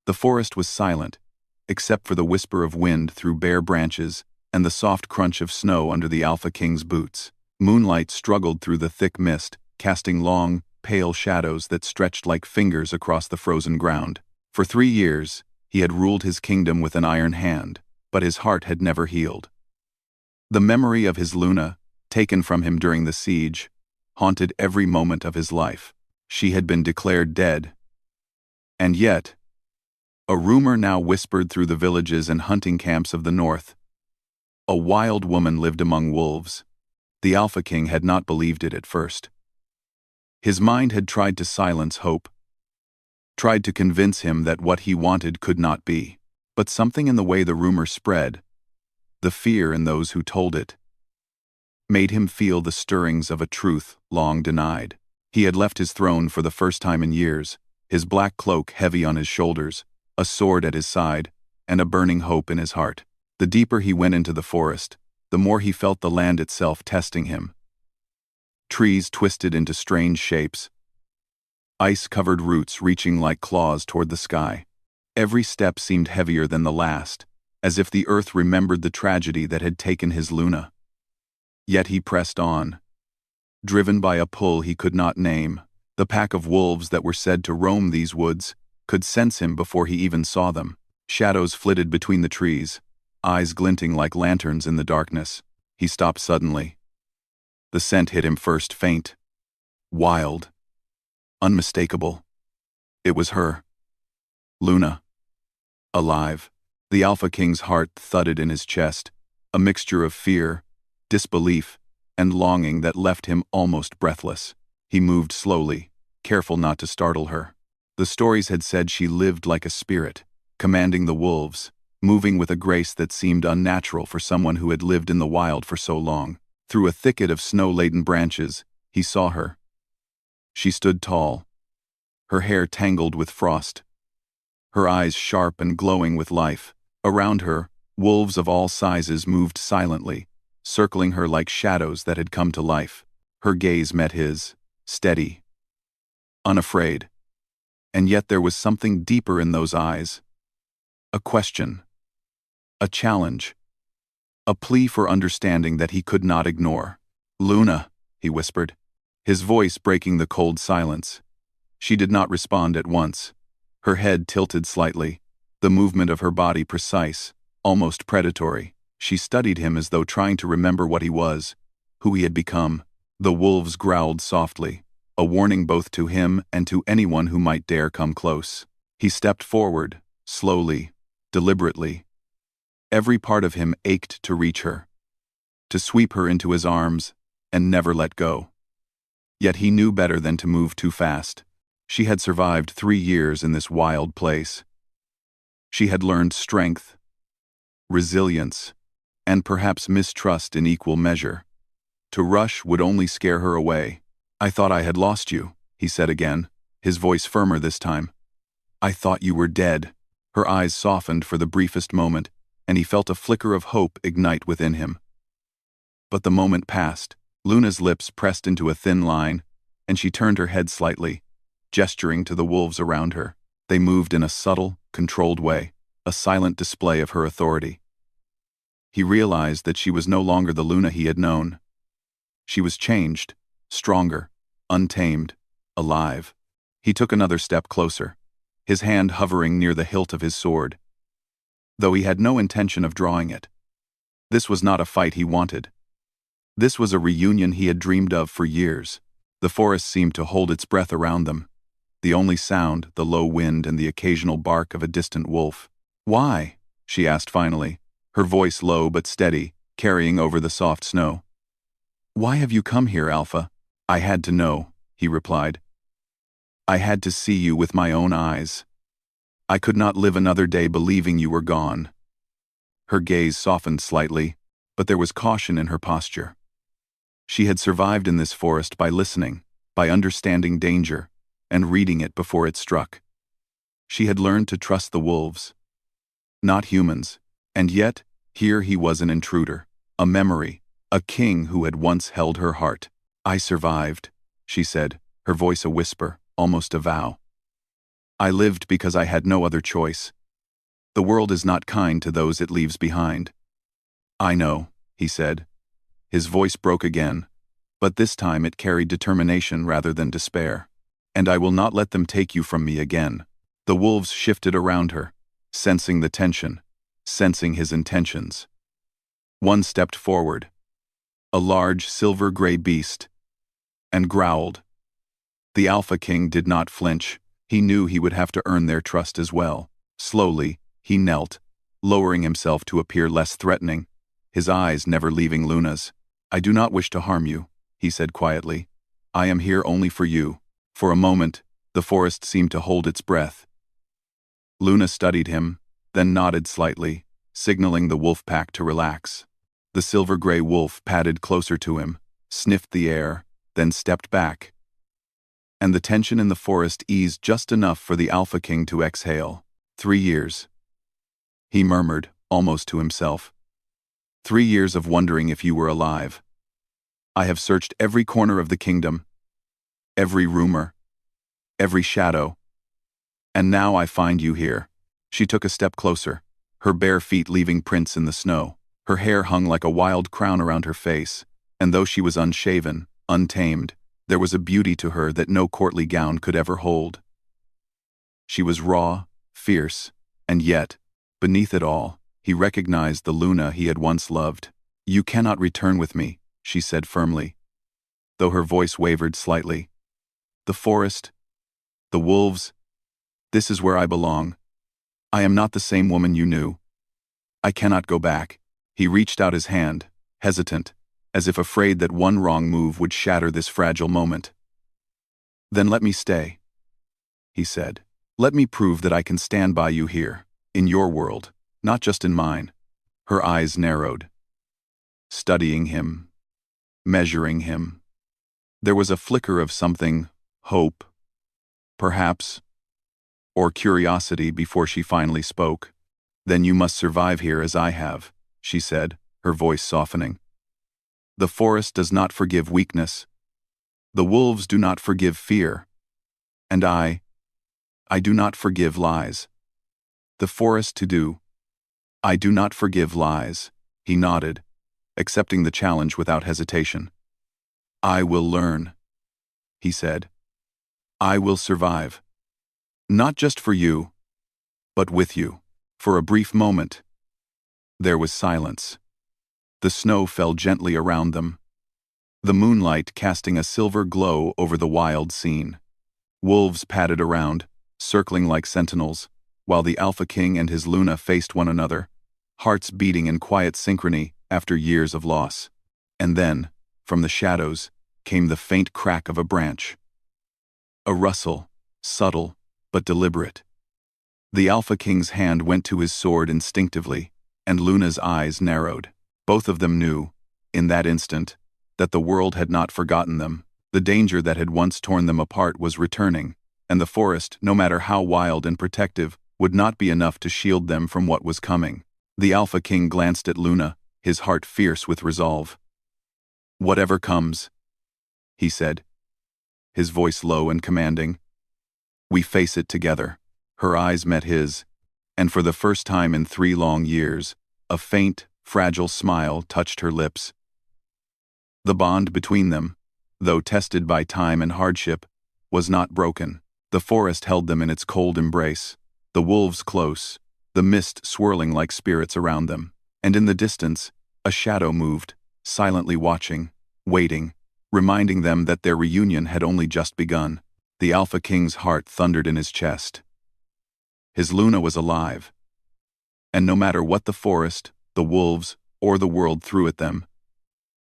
The forest was silent, except for the whisper of wind through bare branches and the soft crunch of snow under the Alpha King's boots. Moonlight struggled through the thick mist, casting long, pale shadows that stretched like fingers across the frozen ground. For 3 years, he had ruled his kingdom with an iron hand, but his heart had never healed. The memory of his Luna, taken from him during the siege, haunted every moment of his life. She had been declared dead. And yet, a rumor now whispered through the villages and hunting camps of the north. A wild woman lived among wolves. The Alpha King had not believed it at first. His mind had tried to silence hope, tried to convince him that what he wanted could not be. But something in the way the rumor spread, the fear in those who told it, made him feel the stirrings of a truth long denied. He had left his throne for the first time in years, his black cloak heavy on his shoulders, a sword at his side, and a burning hope in his heart. The deeper he went into the forest, the more he felt the land itself testing him. Trees twisted into strange shapes, ice-covered roots reaching like claws toward the sky. Every step seemed heavier than the last, as if the earth remembered the tragedy that had taken his Luna. Yet he pressed on, driven by a pull he could not name. The pack of wolves that were said to roam these woods could sense him before he even saw them. Shadows flitted between the trees, eyes glinting like lanterns in the darkness. He stopped suddenly. The scent hit him first, faint, wild, unmistakable. It was her. Luna. Alive. The Alpha King's heart thudded in his chest, a mixture of fear, disbelief, and longing that left him almost breathless. He moved slowly, careful not to startle her. The stories had said she lived like a spirit, commanding the wolves, moving with a grace that seemed unnatural for someone who had lived in the wild for so long. Through a thicket of snow-laden branches, he saw her. She stood tall, her hair tangled with frost, her eyes sharp and glowing with life. Around her, wolves of all sizes moved silently, circling her like shadows that had come to life. Her gaze met his, steady, unafraid. And yet there was something deeper in those eyes. A question. A challenge. A plea for understanding that he could not ignore. "Luna," he whispered, his voice breaking the cold silence. She did not respond at once. Her head tilted slightly, the movement of her body precise, almost predatory. She studied him as though trying to remember what he was, who he had become. The wolves growled softly, a warning both to him and to anyone who might dare come close. He stepped forward, slowly, deliberately. Every part of him ached to reach her, to sweep her into his arms and never let go. Yet he knew better than to move too fast. She had survived 3 years in this wild place. She had learned strength, resilience, and perhaps mistrust in equal measure. To rush would only scare her away. "I thought I had lost you," he said again, his voice firmer this time. "I thought you were dead." Her eyes softened for the briefest moment, and he felt a flicker of hope ignite within him. But the moment passed. Luna's lips pressed into a thin line, and she turned her head slightly, gesturing to the wolves around her. They moved in a subtle, controlled way, a silent display of her authority. He realized that she was no longer the Luna he had known. She was changed, stronger, untamed, alive. He took another step closer, his hand hovering near the hilt of his sword, though he had no intention of drawing it. This was not a fight he wanted. This was a reunion he had dreamed of for years. The forest seemed to hold its breath around them, the only sound, the low wind and the occasional bark of a distant wolf. "Why?" she asked finally, her voice low but steady, carrying over the soft snow. "Why have you come here, Alpha?" "I had to know," he replied. "I had to see you with my own eyes. I could not live another day believing you were gone." Her gaze softened slightly, but there was caution in her posture. She had survived in this forest by listening, by understanding danger, and reading it before it struck. She had learned to trust the wolves, not humans, and yet, here he was an intruder, a memory, a king who had once held her heart. "I survived," she said, her voice a whisper, almost a vow. I lived because I had no other choice. The world is not kind to those it leaves behind. I know, he said. His voice broke again, but this time it carried determination rather than despair. And I will not let them take you from me again. The wolves shifted around her, sensing the tension, sensing his intentions. One stepped forward, a large silver-gray beast, and growled. The Alpha King did not flinch. He knew he would have to earn their trust as well. Slowly, he knelt, lowering himself to appear less threatening, his eyes never leaving Luna's. I do not wish to harm you, he said quietly. I am here only for you. For a moment, the forest seemed to hold its breath. Luna studied him, then nodded slightly, signaling the wolf pack to relax. The silver-gray wolf padded closer to him, sniffed the air, then stepped back. And the tension in the forest eased just enough for the Alpha King to exhale. 3 years. He murmured, almost to himself. 3 years of wondering if you were alive. I have searched every corner of the kingdom, every rumor, every shadow. And now I find you here. She took a step closer, her bare feet leaving prints in the snow. Her hair hung like a wild crown around her face, and though she was unshaven, untamed, there was a beauty to her that no courtly gown could ever hold. She was raw, fierce, and yet, beneath it all, he recognized the Luna he had once loved. You cannot return with me, she said firmly, though her voice wavered slightly. The forest, the wolves, this is where I belong. I am not the same woman you knew. I cannot go back. He reached out his hand, hesitant, as if afraid that one wrong move would shatter this fragile moment. Then let me stay, he said. Let me prove that I can stand by you here, in your world, not just in mine. Her eyes narrowed, studying him, measuring him. There was a flicker of something, hope, perhaps, or curiosity before she finally spoke. Then you must survive here as I have, she said, her voice softening. The forest does not forgive weakness. The wolves do not forgive fear. And I do not forgive lies. The forest to do. I do not forgive lies, he nodded, accepting the challenge without hesitation. I will learn, he said. I will survive. Not just for you, but with you. For a brief moment, there was silence. The snow fell gently around them, the moonlight casting a silver glow over the wild scene. Wolves padded around, circling like sentinels, while the Alpha King and his Luna faced one another, hearts beating in quiet synchrony after years of loss. And then, from the shadows, came the faint crack of a branch. A rustle, subtle, but deliberate. The Alpha King's hand went to his sword instinctively, and Luna's eyes narrowed. Both of them knew, in that instant, that the world had not forgotten them. The danger that had once torn them apart was returning, and the forest, no matter how wild and protective, would not be enough to shield them from what was coming. The Alpha King glanced at Luna, his heart fierce with resolve. Whatever comes, he said, his voice low and commanding. We face it together. Her eyes met his, and for the first time in 3 long years, a faint, fragile smile touched her lips. The bond between them, though tested by time and hardship, was not broken. The forest held them in its cold embrace, the wolves close, the mist swirling like spirits around them. And in the distance, a shadow moved, silently watching, waiting, reminding them that their reunion had only just begun. The Alpha King's heart thundered in his chest. His Luna was alive, and no matter what the forest, the wolves, or the world threw at them,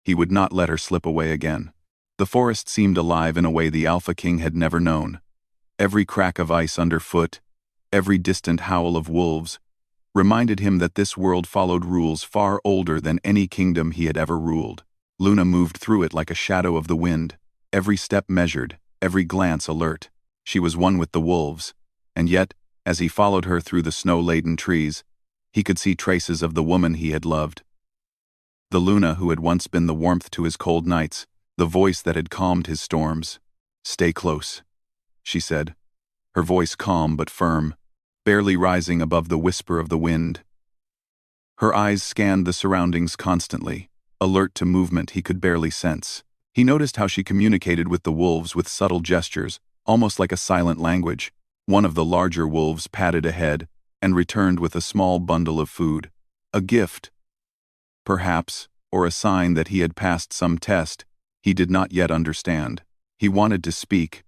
he would not let her slip away again. The forest seemed alive in a way the Alpha King had never known. Every crack of ice underfoot, every distant howl of wolves, reminded him that this world followed rules far older than any kingdom he had ever ruled. Luna moved through it like a shadow of the wind, every step measured, every glance alert. She was one with the wolves, and yet, as he followed her through the snow-laden trees, he could see traces of the woman he had loved. The Luna who had once been the warmth to his cold nights, the voice that had calmed his storms. Stay close, she said, her voice calm but firm, barely rising above the whisper of the wind. Her eyes scanned the surroundings constantly, alert to movement he could barely sense. He noticed how she communicated with the wolves with subtle gestures, almost like a silent language. One of the larger wolves padded ahead and returned with a small bundle of food. A gift, perhaps, or a sign that he had passed some test he did not yet understand. He wanted to speak,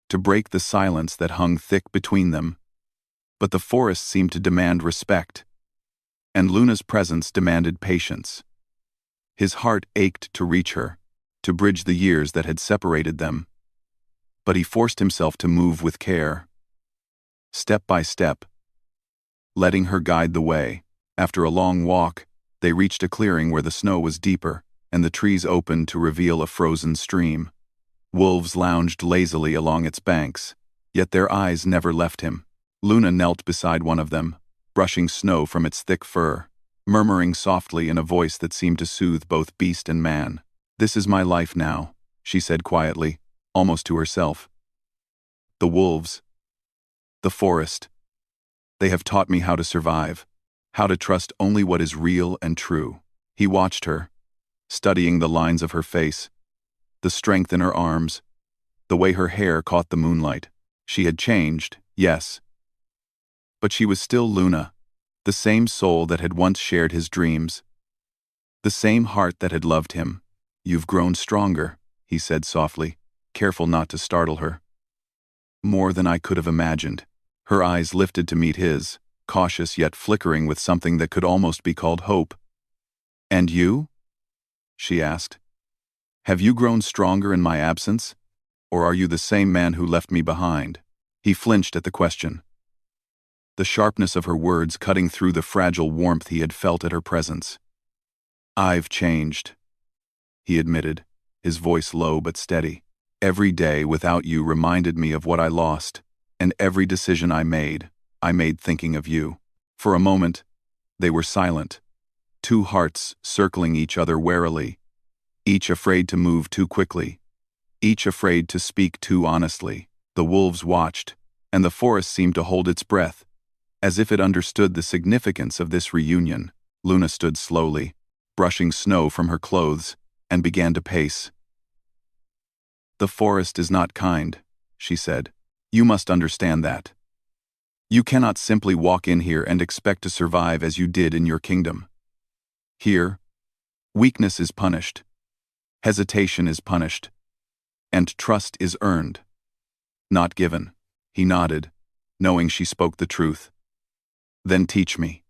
to break the silence that hung thick between them. But the forest seemed to demand respect, and Luna's presence demanded patience. His heart ached to reach her, to bridge the years that had separated them. But he forced himself to move with care, step by step, letting her guide the way. After a long walk, they reached a clearing where the snow was deeper and the trees opened to reveal a frozen stream. Wolves lounged lazily along its banks, yet their eyes never left him. Luna knelt beside one of them, brushing snow from its thick fur, murmuring softly in a voice that seemed to soothe both beast and man. "This is my life now," she said quietly, almost to herself. "The wolves, the forest, they have taught me how to survive, how to trust only what is real and true." He watched her, studying the lines of her face, the strength in her arms, the way her hair caught the moonlight. She had changed, yes, but she was still Luna, the same soul that had once shared his dreams, the same heart that had loved him. "You've grown stronger," he said softly, careful not to startle her. "More than I could have imagined." Her eyes lifted to meet his, cautious yet flickering with something that could almost be called hope. "And you?" she asked. "Have you grown stronger in my absence? Or are you the same man who left me behind?" He flinched at the question, the sharpness of her words cutting through the fragile warmth he had felt at her presence. "I've changed," he admitted, his voice low but steady. "Every day without you reminded me of what I lost, and every decision I made thinking of you." For a moment, they were silent, two hearts circling each other warily, each afraid to move too quickly, each afraid to speak too honestly. The wolves watched, and the forest seemed to hold its breath, as if it understood the significance of this reunion. Luna stood slowly, brushing snow from her clothes, and began to pace. "The forest is not kind," she said. "You must understand that. You cannot simply walk in here and expect to survive as you did in your kingdom. Here, weakness is punished, hesitation is punished, and trust is earned, not given." He nodded, knowing she spoke the truth. "Then teach me,"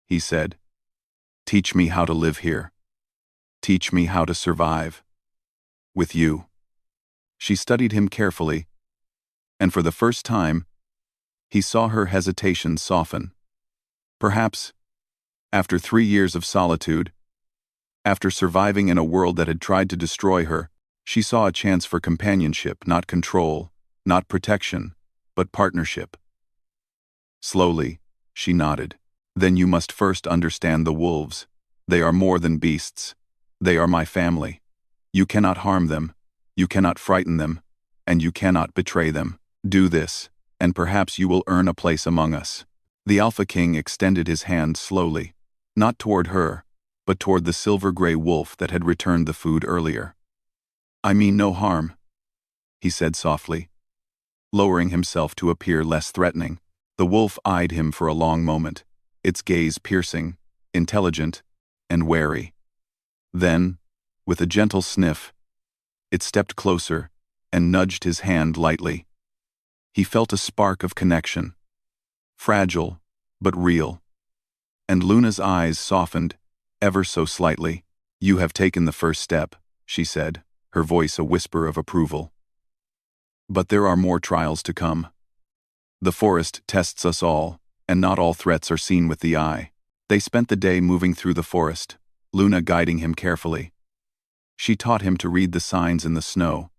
he said. "Teach me how to live here. Teach me how to survive. With you." She studied him carefully, and for the first time, he saw her hesitation soften. Perhaps, after 3 years of solitude, after surviving in a world that had tried to destroy her, she saw a chance for companionship, not control, not protection, but partnership. Slowly, she nodded. "Then you must first understand the wolves. They are more than beasts. They are my family. You cannot harm them, you cannot frighten them, and you cannot betray them. Do this, and perhaps you will earn a place among us." The Alpha King extended his hand slowly, not toward her, but toward the silver-gray wolf that had returned the food earlier. "I mean no harm," he said softly, lowering himself to appear less threatening. The wolf eyed him for a long moment, its gaze piercing, intelligent, and wary. Then, with a gentle sniff, it stepped closer and nudged his hand lightly. He felt a spark of connection, fragile but real, and Luna's eyes softened ever so slightly. "You have taken the first step," she said, her voice a whisper of approval. "But there are more trials to come. The forest tests us all, and not all threats are seen with the eye." They spent the day moving through the forest, Luna guiding him carefully. She taught him to read the signs in the snow,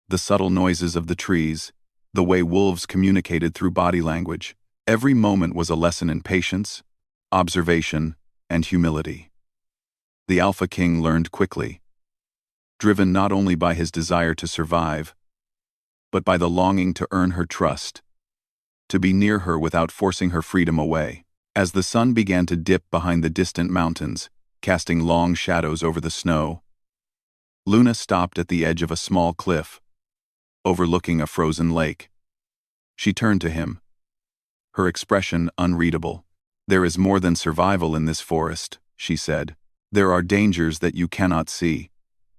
the subtle noises of the trees, the way wolves communicated through body language. Every moment was a lesson in patience, observation, and humility. The Alpha King learned quickly, driven not only by his desire to survive, but by the longing to earn her trust, to be near her without forcing her freedom away. As the sun began to dip behind the distant mountains, casting long shadows over the snow, Luna stopped at the edge of a small cliff, overlooking a frozen lake. She turned to him, her expression unreadable. "There is more than survival in this forest," she said. "There are dangers that you cannot see,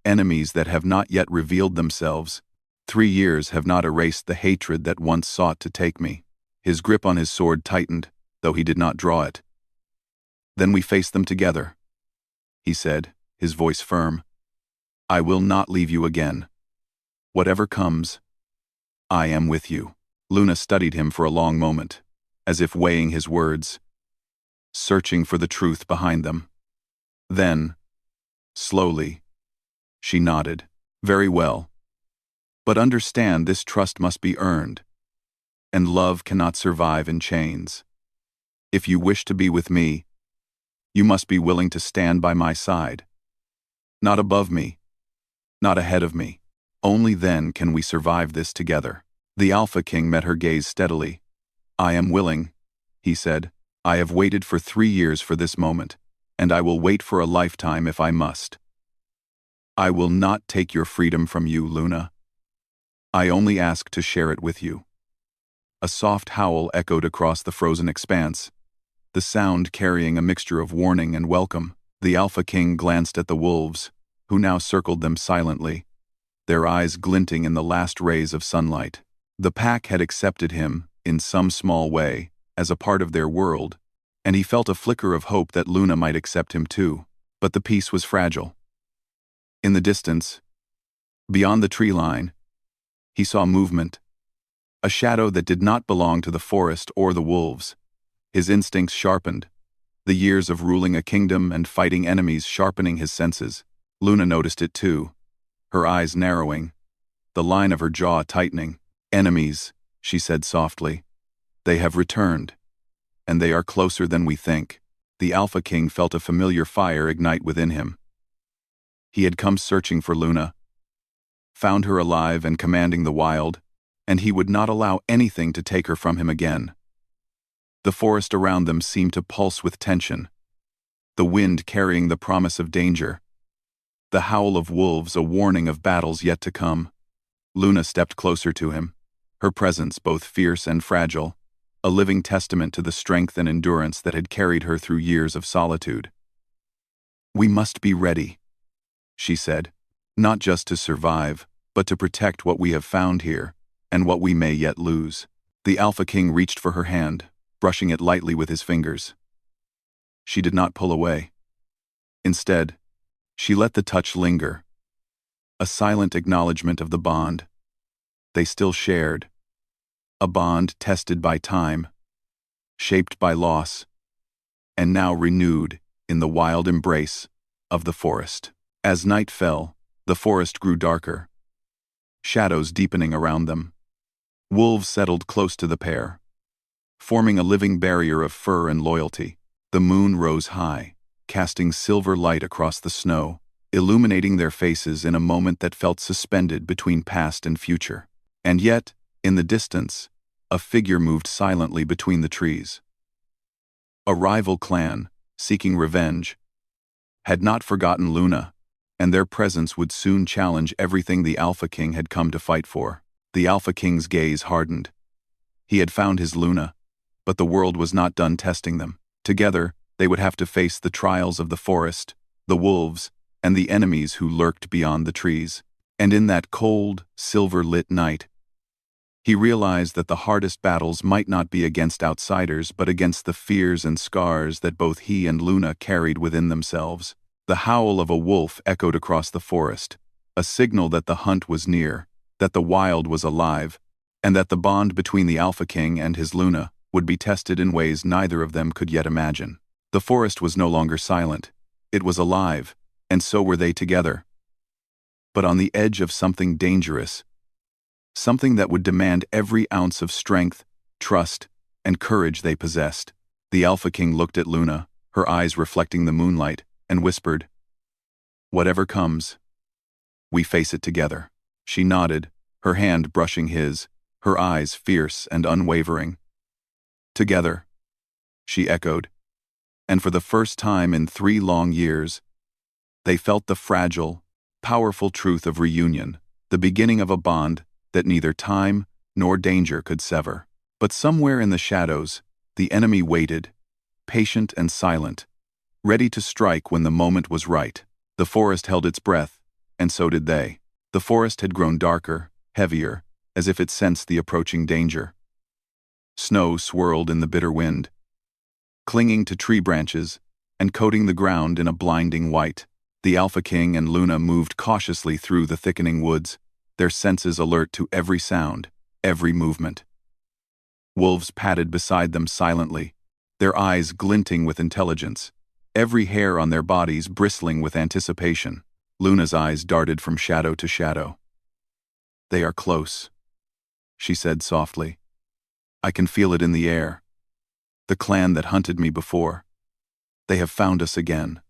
enemies that have not yet revealed themselves. 3 years have not erased the hatred that once sought to take me." His grip on his sword tightened, though he did not draw it. "Then we face them together," he said, his voice firm. "I will not leave you again. Whatever comes, I am with you." Luna studied him for a long moment, as if weighing his words, searching for the truth behind them. Then, slowly, she nodded. "Very well. But understand, this trust must be earned, and love cannot survive in chains. If you wish to be with me, you must be willing to stand by my side. Not above me, not ahead of me. Only then can we survive this together." The Alpha King met her gaze steadily. "I am willing," he said. "I have waited for 3 years for this moment, and I will wait for a lifetime if I must. I will not take your freedom from you, Luna. I only ask to share it with you." A soft howl echoed across the frozen expanse, the sound carrying a mixture of warning and welcome. The Alpha King glanced at the wolves, who now circled them silently, their eyes glinting in the last rays of sunlight. The pack had accepted him, in some small way, as a part of their world, and he felt a flicker of hope that Luna might accept him too. But the peace was fragile. In the distance, beyond the tree line, he saw movement, a shadow that did not belong to the forest or the wolves. His instincts sharpened, the years of ruling a kingdom and fighting enemies sharpening his senses. Luna noticed it too, her eyes narrowing, the line of her jaw tightening. "Enemies," she said softly. "They have returned, and they are closer than we think." The Alpha King felt a familiar fire ignite within him. He had come searching for Luna, found her alive and commanding the wild, and he would not allow anything to take her from him again. The forest around them seemed to pulse with tension, the wind carrying the promise of danger, the howl of wolves a warning of battles yet to come. Luna stepped closer to him, her presence both fierce and fragile, a living testament to the strength and endurance that had carried her through years of solitude. "We must be ready," she said, "not just to survive, but to protect what we have found here, and what we may yet lose." The Alpha King reached for her hand, brushing it lightly with his fingers. She did not pull away. Instead, she let the touch linger, a silent acknowledgement of the bond they still shared, a bond tested by time, shaped by loss, and now renewed in the wild embrace of the forest. As night fell, the forest grew darker, shadows deepening around them. Wolves settled close to the pair, forming a living barrier of fur and loyalty. The moon rose high, casting silver light across the snow, illuminating their faces in a moment that felt suspended between past and future. And yet, in the distance, a figure moved silently between the trees. A rival clan, seeking revenge, had not forgotten Luna, and their presence would soon challenge everything the Alpha King had come to fight for. The Alpha King's gaze hardened. He had found his Luna, but the world was not done testing them. Together, they would have to face the trials of the forest, the wolves, and the enemies who lurked beyond the trees. And in that cold, silver-lit night, he realized that the hardest battles might not be against outsiders but against the fears and scars that both he and Luna carried within themselves. The howl of a wolf echoed across the forest, a signal that the hunt was near, that the wild was alive, and that the bond between the Alpha King and his Luna would be tested in ways neither of them could yet imagine. The forest was no longer silent. It was alive, and so were they together. But on the edge of something dangerous, something that would demand every ounce of strength, trust, and courage they possessed. The Alpha King looked at Luna, her eyes reflecting the moonlight, and whispered, "Whatever comes, we face it together." She nodded, her hand brushing his, her eyes fierce and unwavering. "Together," she echoed, and for the first time in 3 long years, they felt the fragile, powerful truth of reunion, the beginning of a bond that neither time nor danger could sever. But somewhere in the shadows, the enemy waited, patient and silent, ready to strike when the moment was right. The forest held its breath, and so did they. The forest had grown darker, heavier, as if it sensed the approaching danger. Snow swirled in the bitter wind, clinging to tree branches and coating the ground in a blinding white. The Alpha King and Luna moved cautiously through the thickening woods, their senses alert to every sound, every movement. Wolves padded beside them silently, their eyes glinting with intelligence, every hair on their bodies bristling with anticipation. Luna's eyes darted from shadow to shadow. "They are close," she said softly. "I can feel it in the air. The clan that hunted me before. They have found us again."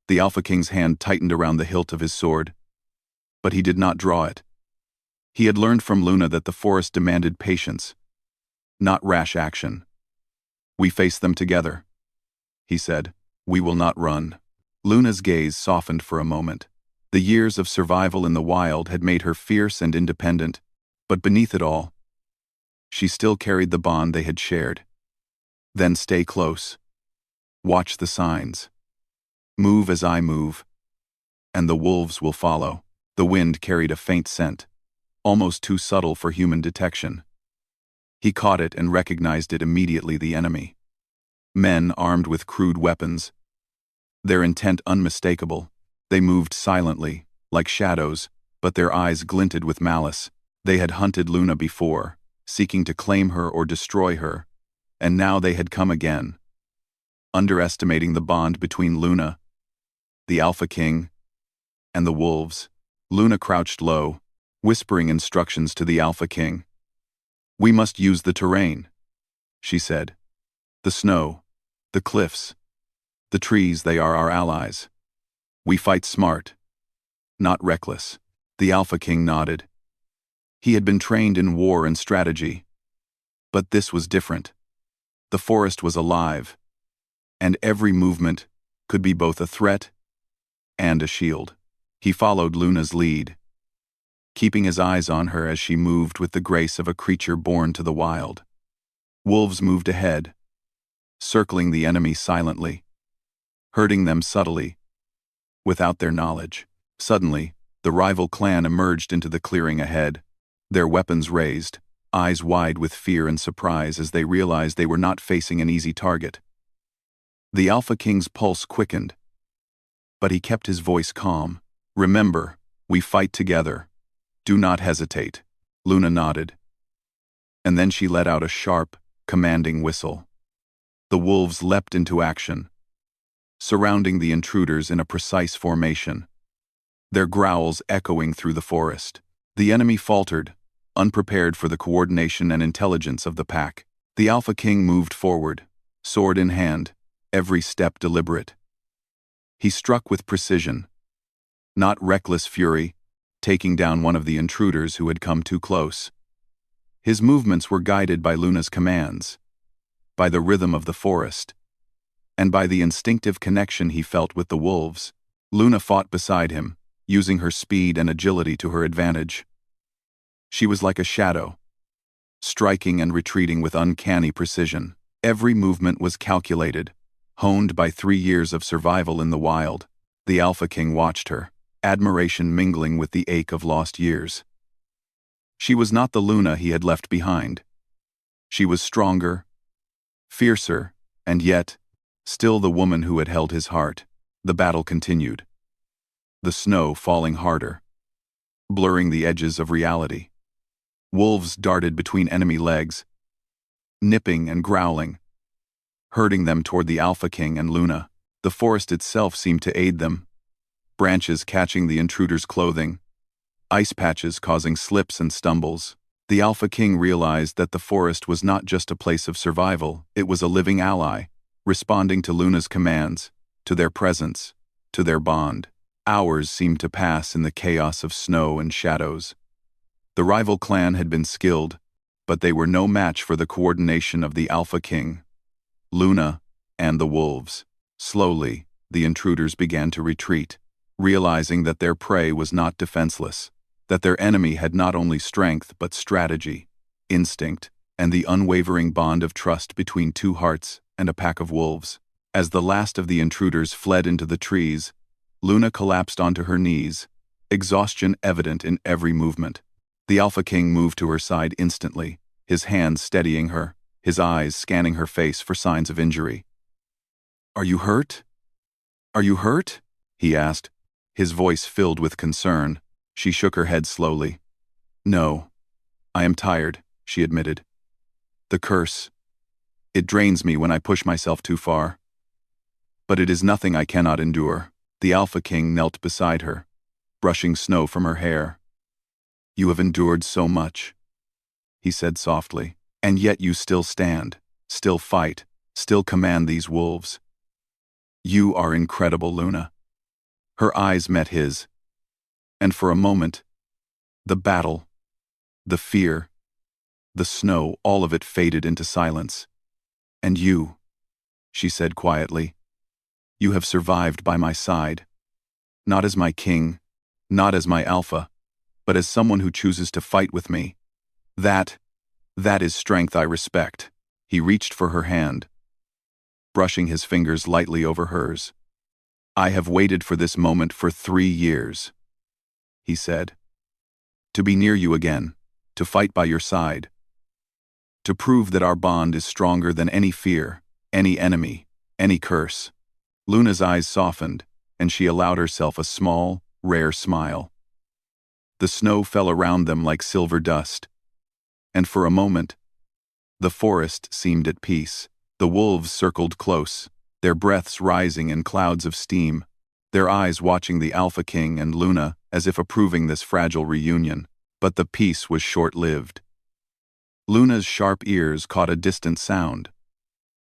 The Alpha King's hand tightened around the hilt of his sword, but he did not draw it. He had learned from Luna that the forest demanded patience, not rash action. "We face them together," he said. "We will not run." Luna's gaze softened for a moment. The years of survival in the wild had made her fierce and independent, but beneath it all, she still carried the bond they had shared. "Then stay close. Watch the signs. Move as I move, and the wolves will follow." The wind carried a faint scent, almost too subtle for human detection. He caught it and recognized it immediately: the enemy. Men armed with crude weapons, their intent unmistakable. They moved silently, like shadows, but their eyes glinted with malice. They had hunted Luna before, seeking to claim her or destroy her, and now they had come again. Underestimating the bond between Luna, the Alpha King, and the wolves, Luna crouched low, whispering instructions to the Alpha King. "We must use the terrain," she said. "The snow, the cliffs, the trees, they are our allies. We fight smart, not reckless." The Alpha King nodded. He had been trained in war and strategy. But this was different. The forest was alive, and every movement could be both a threat and a shield. He followed Luna's lead, keeping his eyes on her as she moved with the grace of a creature born to the wild. Wolves moved ahead, circling the enemy silently, hurting them subtly, without their knowledge. Suddenly, the rival clan emerged into the clearing ahead, their weapons raised, eyes wide with fear and surprise as they realized they were not facing an easy target. The Alpha King's pulse quickened, but he kept his voice calm. "Remember, we fight together. Do not hesitate." Luna nodded, and then she let out a sharp, commanding whistle. The wolves leapt into action, surrounding the intruders in a precise formation, their growls echoing through the forest. The enemy faltered, unprepared for the coordination and intelligence of the pack. The Alpha King moved forward, sword in hand, every step deliberate. He struck with precision, not reckless fury, taking down one of the intruders who had come too close. His movements were guided by Luna's commands, by the rhythm of the forest, and by the instinctive connection he felt with the wolves. Luna fought beside him, using her speed and agility to her advantage. She was like a shadow, striking and retreating with uncanny precision. Every movement was calculated, honed by 3 years of survival in the wild. The Alpha King watched her, admiration mingling with the ache of lost years. She was not the Luna he had left behind. She was stronger, fiercer, and yet, still the woman who had held his heart. The battle continued, the snow falling harder, blurring the edges of reality. Wolves darted between enemy legs, nipping and growling, herding them toward the Alpha King and Luna. The forest itself seemed to aid them, branches catching the intruders' clothing, ice patches causing slips and stumbles. The Alpha King realized that the forest was not just a place of survival, it was a living ally, responding to Luna's commands, to their presence, to their bond. Hours seemed to pass in the chaos of snow and shadows. The rival clan had been skilled, but they were no match for the coordination of the Alpha King, Luna, and the wolves. Slowly, the intruders began to retreat, realizing that their prey was not defenseless, that their enemy had not only strength but strategy, instinct, and the unwavering bond of trust between two hearts and a pack of wolves. As the last of the intruders fled into the trees, Luna collapsed onto her knees, exhaustion evident in every movement. The Alpha King moved to her side instantly, his hands steadying her, his eyes scanning her face for signs of injury. "Are you hurt? Are you hurt?" he asked, his voice filled with concern. She shook her head slowly. "No. I am tired," she admitted. "The curse. It drains me when I push myself too far. But it is nothing I cannot endure." The Alpha King knelt beside her, brushing snow from her hair. "You have endured so much," he said softly, "and yet you still stand, still fight, still command these wolves. You are incredible, Luna." Her eyes met his, and for a moment, the battle, the fear, the snow, all of it faded into silence. "And you," she said quietly, "you have survived by my side, not as my king, not as my alpha, but as someone who chooses to fight with me. That is strength I respect." He reached for her hand, brushing his fingers lightly over hers. "I have waited for this moment for 3 years," he said. "To be near you again, to fight by your side, to prove that our bond is stronger than any fear, any enemy, any curse." Luna's eyes softened, and she allowed herself a small, rare smile. The snow fell around them like silver dust, and for a moment, the forest seemed at peace. The wolves circled close, their breaths rising in clouds of steam, their eyes watching the Alpha King and Luna as if approving this fragile reunion. But the peace was short-lived. Luna's sharp ears caught a distant sound,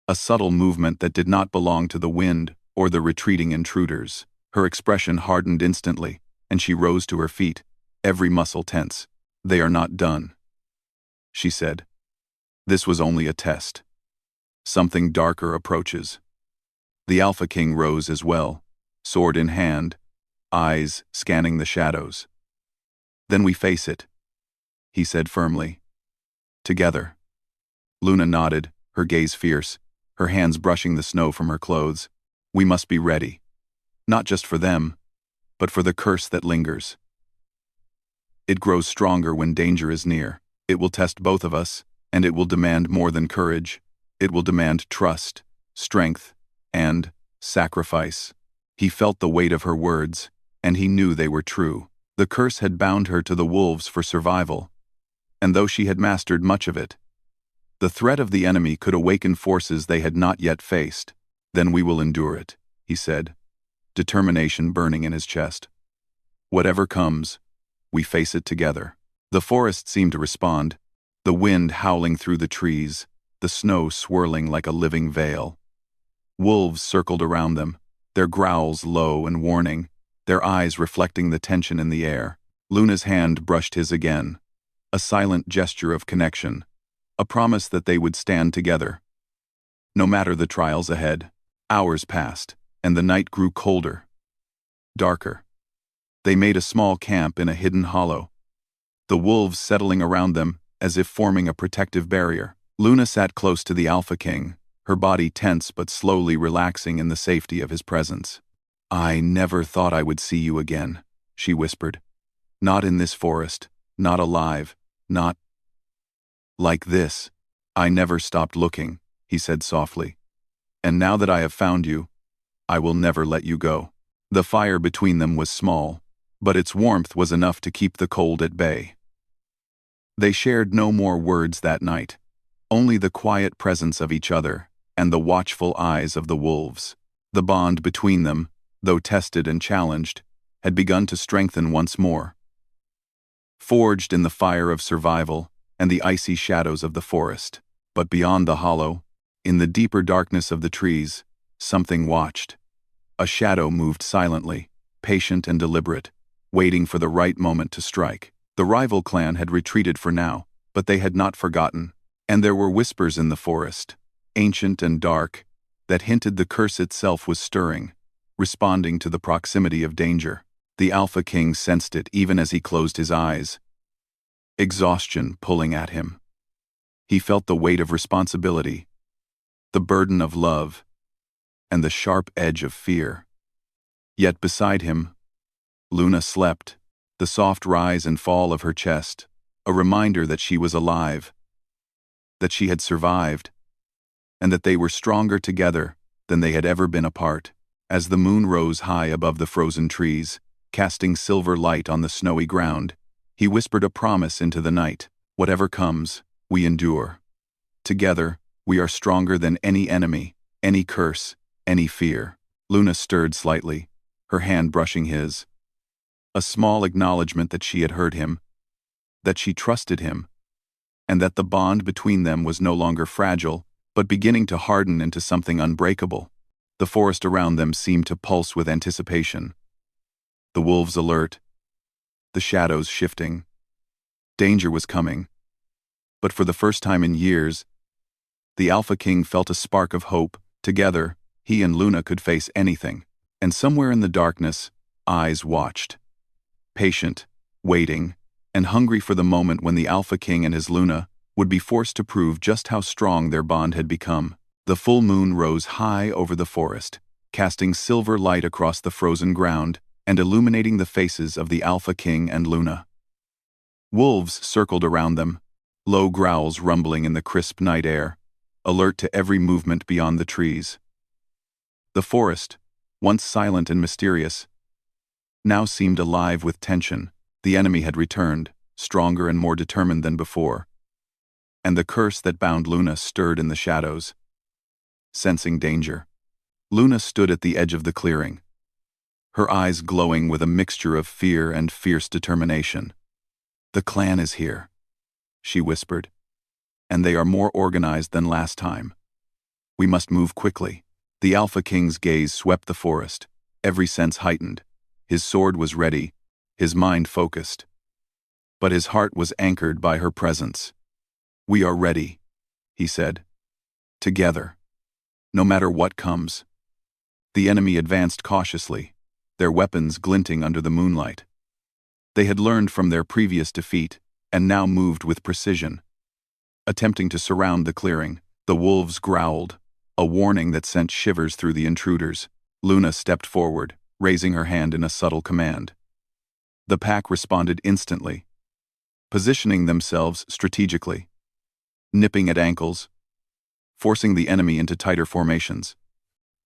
a subtle movement that did not belong to the wind or the retreating intruders. Her expression hardened instantly, and she rose to her feet, every muscle tense. "They are not done," she said. "This was only a test. Something darker approaches." The Alpha King rose as well, sword in hand, eyes scanning the shadows. "Then we face it," he said firmly. "Together." Luna nodded, her gaze fierce, her hands brushing the snow from her clothes. "We must be ready. Not just for them, but for the curse that lingers. It grows stronger when danger is near. It will test both of us, and it will demand more than courage. It will demand trust, strength, and sacrifice." He felt the weight of her words, and he knew they were true. The curse had bound her to the wolves for survival, and though she had mastered much of it, the threat of the enemy could awaken forces they had not yet faced. "Then we will endure it," he said, determination burning in his chest. "Whatever comes, we face it together." The forest seemed to respond, the wind howling through the trees, the snow swirling like a living veil. Wolves circled around them, their growls low and warning, their eyes reflecting the tension in the air. Luna's hand brushed his again, a silent gesture of connection, a promise that they would stand together, no matter the trials ahead. Hours passed, and the night grew colder, darker. They made a small camp in a hidden hollow, the wolves settling around them as if forming a protective barrier. Luna sat close to the Alpha King, her body tense but slowly relaxing in the safety of his presence. "I never thought I would see you again," she whispered. "Not in this forest, not alive, not like this." "I never stopped looking," he said softly. "And now that I have found you, I will never let you go." The fire between them was small, but its warmth was enough to keep the cold at bay. They shared no more words that night, only the quiet presence of each other and the watchful eyes of the wolves. The bond between them, though tested and challenged, had begun to strengthen once more. Forged in the fire of survival and the icy shadows of the forest. But beyond the hollow, in the deeper darkness of the trees, something watched. A shadow moved silently, patient and deliberate, waiting for the right moment to strike. The rival clan had retreated for now, but they had not forgotten, and there were whispers in the forest, ancient and dark, that hinted the curse itself was stirring, responding to the proximity of danger. The Alpha King sensed it even as he closed his eyes, exhaustion pulling at him. He felt the weight of responsibility, the burden of love, and the sharp edge of fear. Yet beside him, Luna slept, the soft rise and fall of her chest, a reminder that she was alive, that she had survived, and that they were stronger together than they had ever been apart. As the moon rose high above the frozen trees, casting silver light on the snowy ground, he whispered a promise into the night. Whatever comes, we endure. Together, we are stronger than any enemy, any curse, any fear. Luna stirred slightly, her hand brushing his. A small acknowledgement that she had heard him, that she trusted him, and that the bond between them was no longer fragile, but beginning to harden into something unbreakable. The forest around them seemed to pulse with anticipation. The wolves alert, the shadows shifting. Danger was coming. But for the first time in years, the Alpha King felt a spark of hope. Together, he and Luna could face anything. And somewhere in the darkness, eyes watched. Patient, waiting, and hungry for the moment when the Alpha King and his Luna would be forced to prove just how strong their bond had become. The full moon rose high over the forest, casting silver light across the frozen ground and illuminating the faces of the Alpha King and Luna. Wolves circled around them, low growls rumbling in the crisp night air, alert to every movement beyond the trees. The forest, once silent and mysterious, now seemed alive with tension. The enemy had returned, stronger and more determined than before. And the curse that bound Luna stirred in the shadows. Sensing danger, Luna stood at the edge of the clearing, her eyes glowing with a mixture of fear and fierce determination. "The clan is here," she whispered, "and they are more organized than last time. We must move quickly." The Alpha King's gaze swept the forest, every sense heightened. His sword was ready, his mind focused. But his heart was anchored by her presence. "We are ready," he said. "Together. No matter what comes." The enemy advanced cautiously, their weapons glinting under the moonlight. They had learned from their previous defeat, and now moved with precision. Attempting to surround the clearing, the wolves growled, a warning that sent shivers through the intruders. Luna stepped forward, raising her hand in a subtle command. The pack responded instantly, positioning themselves strategically, nipping at ankles, forcing the enemy into tighter formations.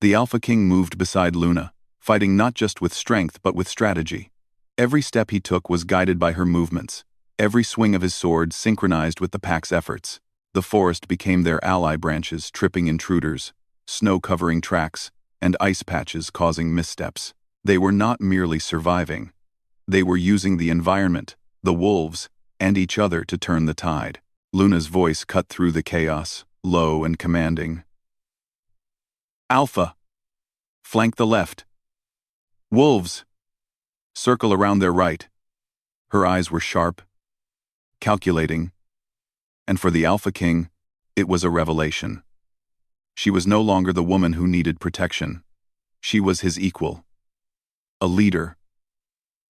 The Alpha King moved beside Luna, fighting not just with strength but with strategy. Every step he took was guided by her movements, every swing of his sword synchronized with the pack's efforts. The forest became their ally, branches tripping intruders, snow covering tracks, and ice patches causing missteps. They were not merely surviving. They were using the environment, the wolves, and each other to turn the tide. Luna's voice cut through the chaos, low and commanding. "Alpha, flank the left. Wolves, circle around their right." Her eyes were sharp, calculating, and for the Alpha King, it was a revelation. She was no longer the woman who needed protection. She was his equal. A leader,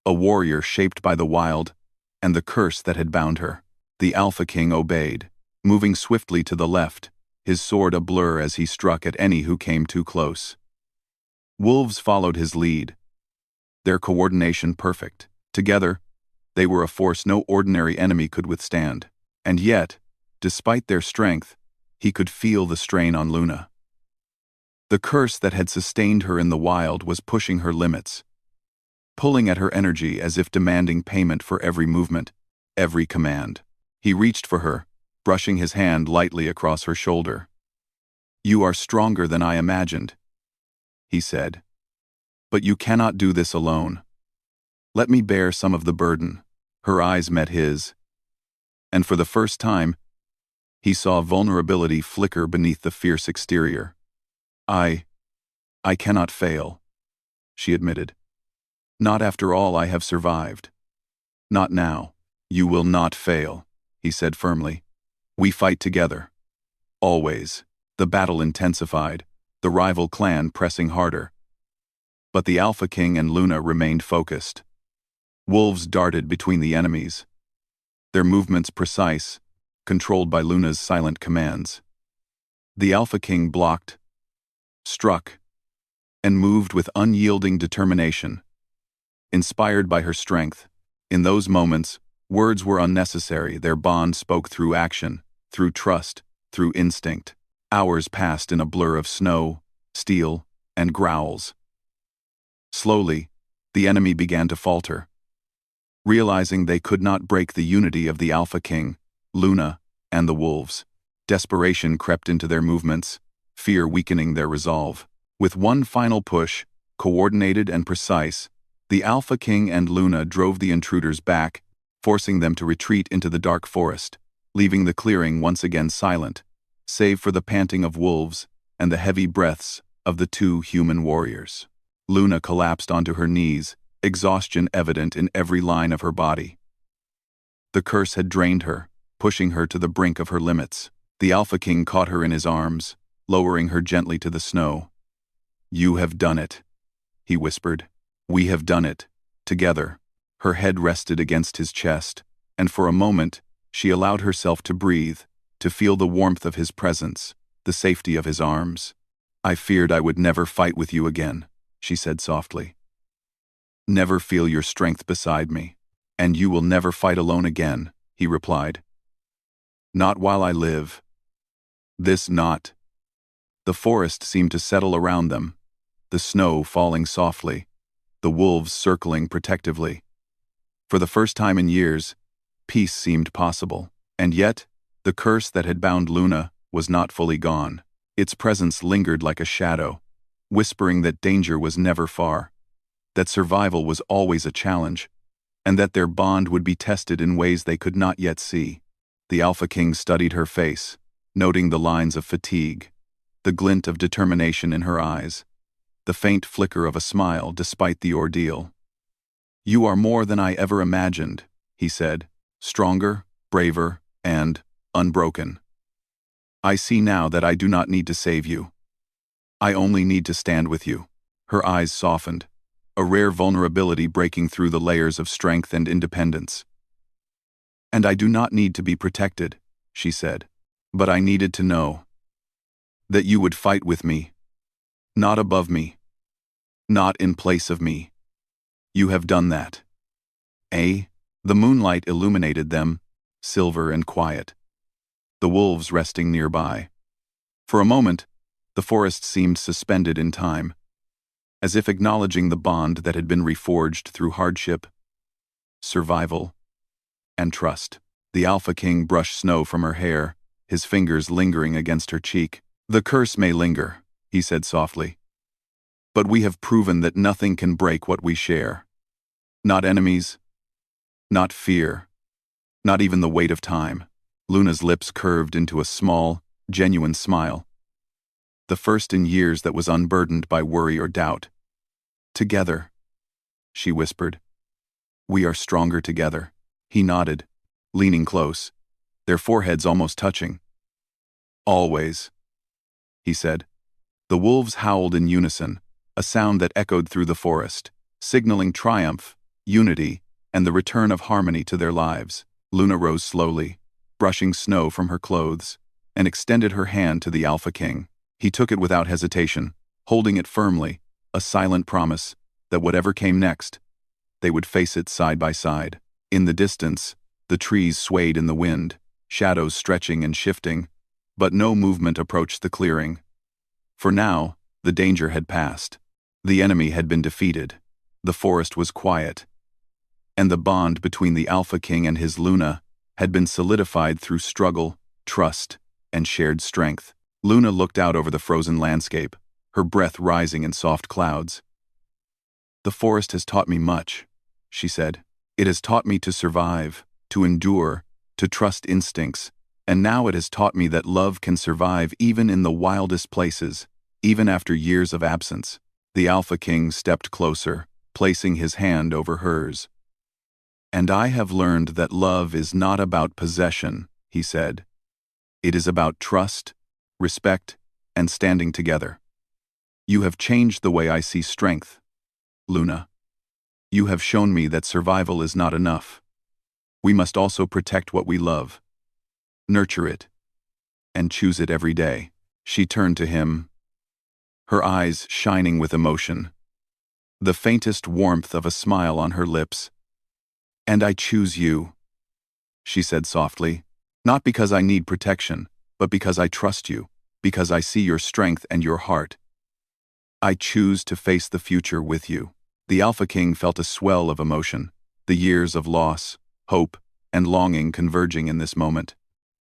a warrior shaped by the wild and the curse that had bound her. The Alpha King obeyed, moving swiftly to the left, his sword a blur as he struck at any who came too close. Wolves followed his lead, their coordination perfect. Together, they were a force no ordinary enemy could withstand. And yet, despite their strength, he could feel the strain on Luna. The curse that had sustained her in the wild was pushing her limits, pulling at her energy as if demanding payment for every movement, every command. He reached for her, brushing his hand lightly across her shoulder. "You are stronger than I imagined," he said. "But you cannot do this alone. Let me bear some of the burden." Her eyes met his, and for the first time, he saw vulnerability flicker beneath the fierce exterior. I cannot fail," she admitted. "Not after all I have survived. Not now." You will not fail, he said firmly. We fight together. Always. The battle intensified, the rival clan pressing harder. But the Alpha King and Luna remained focused. Wolves darted between the enemies, their movements precise, controlled by Luna's silent commands. The Alpha King blocked, struck, and moved with unyielding determination. Inspired by her strength, in those moments, words were unnecessary. Their bond spoke through action, through trust, through instinct. Hours passed in a blur of snow, steel, and growls. Slowly, the enemy began to falter. Realizing they could not break the unity of the Alpha King, Luna, and the wolves, desperation crept into their movements, fear weakening their resolve. With one final push, coordinated and precise, the Alpha King and Luna drove the intruders back, forcing them to retreat into the dark forest, leaving the clearing once again silent, save for the panting of wolves and the heavy breaths of the two human warriors. Luna collapsed onto her knees, exhaustion evident in every line of her body. The curse had drained her, pushing her to the brink of her limits. The Alpha King caught her in his arms, lowering her gently to the snow. You have done it, he whispered. We have done it, together. Her head rested against his chest, and for a moment, she allowed herself to breathe, to feel the warmth of his presence, the safety of his arms. I feared I would never fight with you again, she said softly. Never feel your strength beside me. And you will never fight alone again, he replied. Not while I live. This not. The forest seemed to settle around them, the snow falling softly, the wolves circling protectively. For the first time in years, peace seemed possible, and yet, the curse that had bound Luna was not fully gone. Its presence lingered like a shadow, whispering that danger was never far, that survival was always a challenge, and that their bond would be tested in ways they could not yet see. The Alpha King studied her face, noting the lines of fatigue, the glint of determination in her eyes, the faint flicker of a smile despite the ordeal. You are more than I ever imagined, he said, stronger, braver, and unbroken. I see now that I do not need to save you. I only need to stand with you. Her eyes softened, a rare vulnerability breaking through the layers of strength and independence. And I do not need to be protected, she said, but I needed to know that you would fight with me, not above me, not in place of me. You have done that. The moonlight illuminated them, silver and quiet, the wolves resting nearby. For a moment, the forest seemed suspended in time, as if acknowledging the bond that had been reforged through hardship, survival, and trust. The Alpha King brushed snow from her hair, his fingers lingering against her cheek. The curse may linger, he said softly, but we have proven that nothing can break what we share. Not enemies, not fear, not even the weight of time. Luna's lips curved into a small, genuine smile, the first in years that was unburdened by worry or doubt. Together, she whispered. We are stronger together. He nodded, leaning close, their foreheads almost touching. Always, he said. The wolves howled in unison, a sound that echoed through the forest, signaling triumph, unity, and the return of harmony to their lives. Luna rose slowly, brushing snow from her clothes, and extended her hand to the Alpha King. He took it without hesitation, holding it firmly, a silent promise that whatever came next, they would face it side by side. In the distance, the trees swayed in the wind, shadows stretching and shifting, but no movement approached the clearing. For now, the danger had passed. The enemy had been defeated. The forest was quiet. And the bond between the Alpha King and his Luna had been solidified through struggle, trust, and shared strength. Luna looked out over the frozen landscape, her breath rising in soft clouds. The forest has taught me much, she said. It has taught me to survive, to endure, to trust instincts, and now it has taught me that love can survive even in the wildest places, even after years of absence. The Alpha King stepped closer, placing his hand over hers. "And I have learned that love is not about possession," he said. "It is about trust, respect, and standing together. You have changed the way I see strength, Luna. You have shown me that survival is not enough. We must also protect what we love, nurture it, and choose it every day." She turned to him, her eyes shining with emotion, the faintest warmth of a smile on her lips. "And I choose you," she said softly, "not because I need protection, but because I trust you, because I see your strength and your heart. I choose to face the future with you." The Alpha King felt a swell of emotion, the years of loss, hope, and longing converging in this moment.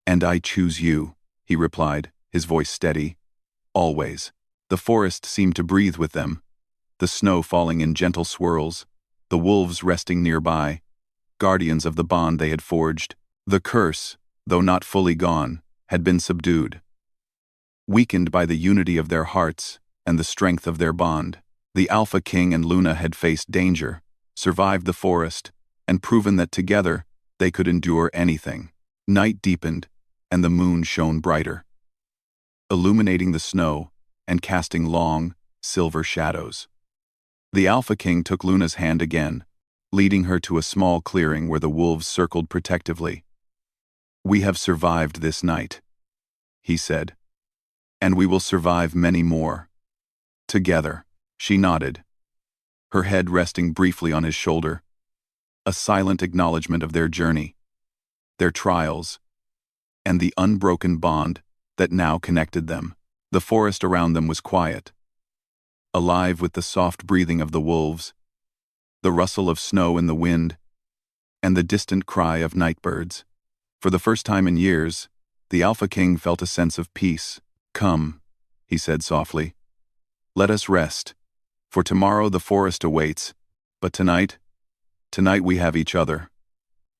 "And I choose you," he replied, his voice steady. "Always." The forest seemed to breathe with them, the snow falling in gentle swirls, the wolves resting nearby, guardians of the bond they had forged. The curse, though not fully gone, had been subdued, weakened by the unity of their hearts and the strength of their bond. The Alpha King and Luna had faced danger, survived the forest, and proven that together they could endure anything. Night deepened, and the moon shone brighter, illuminating the snow and casting long, silver shadows. The Alpha King took Luna's hand again, leading her to a small clearing where the wolves circled protectively. "We have survived this night," he said, "and we will survive many more. Together." She nodded, her head resting briefly on his shoulder, a silent acknowledgement of their journey, their trials, and the unbroken bond that now connected them. The forest around them was quiet, alive with the soft breathing of the wolves, the rustle of snow in the wind, and the distant cry of night birds. For the first time in years, the Alpha King felt a sense of peace. "Come," he said softly. "Let us rest. For tomorrow the forest awaits, but tonight we have each other."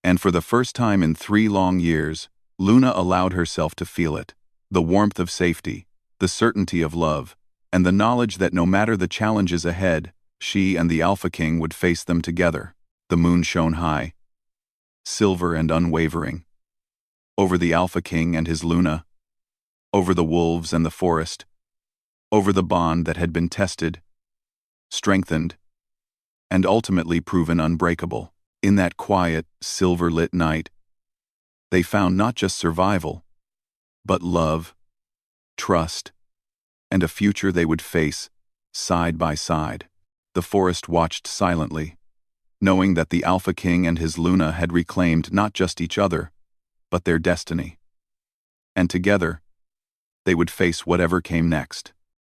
And for the first time in 3 long years, Luna allowed herself to feel it, the warmth of safety, the certainty of love, and the knowledge that no matter the challenges ahead, she and the Alpha King would face them together. The moon shone high, silver and unwavering, over the Alpha King and his Luna, over the wolves and the forest, over the bond that had been tested, strengthened, and ultimately proven unbreakable. In that quiet, silver-lit night, they found not just survival, but love, trust, and a future they would face side by side. The forest watched silently, knowing that the Alpha King and his Luna had reclaimed not just each other, but their destiny. And together, they would face whatever came next.